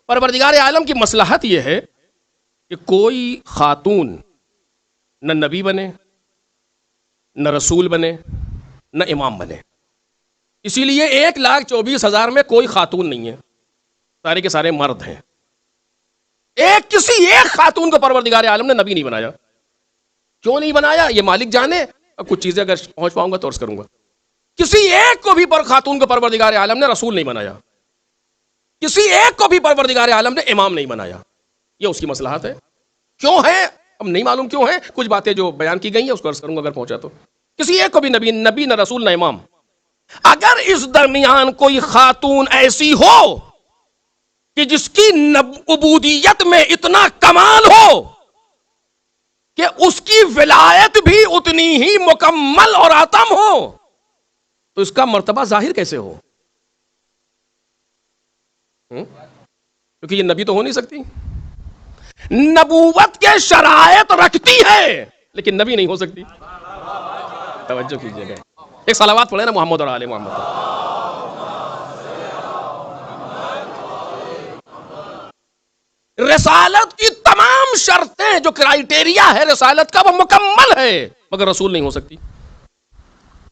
پروردگار عالم کی مصلحت یہ ہے کہ کوئی خاتون نہ نبی بنے، نہ رسول بنے، نہ امام بنے. اسی لیے 1,24,000 میں کوئی خاتون نہیں ہے، سارے کے سارے مرد ہیں. کسی ایک خاتون کو پروردگار عالم نے نبی نہیں بنایا. کیوں نہیں بنایا یہ مالک جانے. اب کچھ چیزیں اگر پہنچ پاؤں گا تو عرض کروں گا. کسی ایک کو بھی خاتون کو پروردگار عالم نے رسول نہیں بنایا، کسی ایک کو بھی پروردگار عالم نے امام نہیں بنایا. یہ اس کی مصلحت ہے. کیوں ہے اب نہیں معلوم کیوں ہے، کچھ باتیں جو بیان کی گئی ہیں اس کو عرض کروں گا اگر پہنچا تو. کسی ایک کو بھی نبی نہ رسول نہ امام. اگر اس درمیان کوئی خاتون ایسی ہو کہ جس کی عبودیت میں اتنا کمال ہو کہ اس کی ولایت بھی اتنی ہی مکمل اور اتم ہو، تو اس کا مرتبہ ظاہر کیسے ہو؟ کیونکہ یہ نبی تو ہو نہیں سکتی. نبوت کے شرائط رکھتی ہے لیکن نبی نہیں ہو سکتی. توجہ کیجئے گا. ایک صلوات پڑھیں نا محمد اور آل محمد. رسالت کی تمام شرطیں جو کرائیٹیریا ہے رسالت کا وہ مکمل ہے، مگر رسول نہیں ہو سکتی.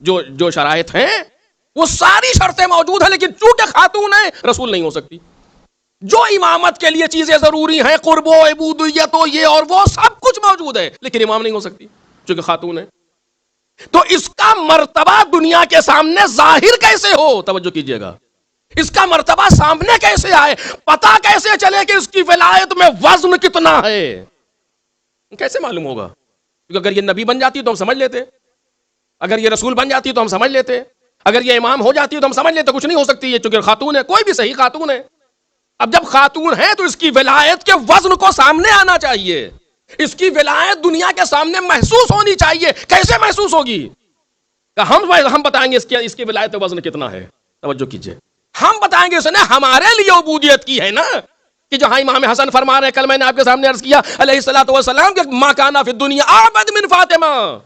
جو شرائط ہیں وہ ساری شرطیں موجود ہیں لیکن چونکہ خاتون ہے رسول نہیں ہو سکتی. جو امامت کے لیے چیزیں ضروری ہیں، قرب و عبودیت و یہ اور وہ سب کچھ موجود ہے لیکن امام نہیں ہو سکتی چونکہ خاتون ہے. تو اس کا مرتبہ دنیا کے سامنے ظاہر کیسے ہو؟ توجہ کیجئے گا. اس کا مرتبہ سامنے کیسے آئے؟ پتہ کیسے چلے کہ اس کی ولایت میں وزن کتنا ہے؟ کیسے معلوم ہوگا؟ کیونکہ اگر یہ نبی بن جاتی تو ہم سمجھ لیتے، اگر یہ رسول بن جاتی تو ہم سمجھ لیتے، اگر یہ امام ہو جاتی تو ہم سمجھ لیتے. کچھ نہیں ہو سکتی یہ چونکہ خاتون ہے. کوئی بھی صحیح خاتون ہے. اب جب خاتون ہے تو اس کی ولایت کے وزن کو سامنے آنا چاہیے. اس کی ولایت دنیا کے سامنے محسوس ہونی چاہیے. کیسے محسوس ہوگی؟ کہ ہم بتائیں گے اس کی ولایت کا وزن کتنا ہے. توجہ کیجئے. ہم بتائیں گے اس نے ہمارے لیے عبودیت کی ہے نا، کہ جہاں امام حسن فرما رہے، کل میں نے آپ کے سامنے عرض کیا علیہ الصلوۃ والسلام کہ ما کانا فی الدنیا اعبد من فاطمہ.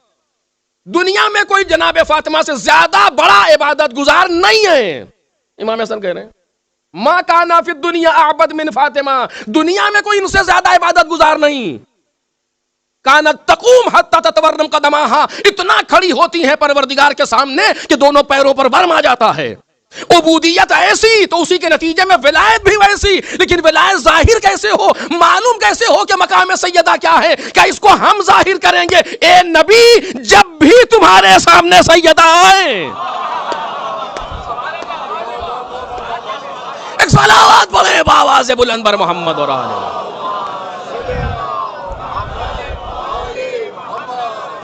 دنیا میں کوئی جناب فاطمہ سے زیادہ بڑا عبادت گزار نہیں ہے. امام حسن کہہ رہے ہیں ما کانا فی الدنیا اعبد من فاطمہ. دنیا میں کوئی ان سے زیادہ عبادت گزار نہیں. کانت تقوم حتی تتورم قدمہا. اتنا کھڑی ہوتی ہیں پروردگار کے سامنے کہ دونوں پیروں پر ورم آ جاتا ہے. عبودیت ایسی تو اسی کے نتیجے میں ولایت بھی ویسی. لیکن ولایت ظاہر کیسے ہو، معلوم کیسے ہو کہ مقام سیدہ کیا ہے؟ کیا اس کو ہم ظاہر کریں گے؟ اے نبی جب بھی تمہارے سامنے سیدہ آئے ایک صلوات پڑھیں بآواز بلند بر محمد اور آلہ.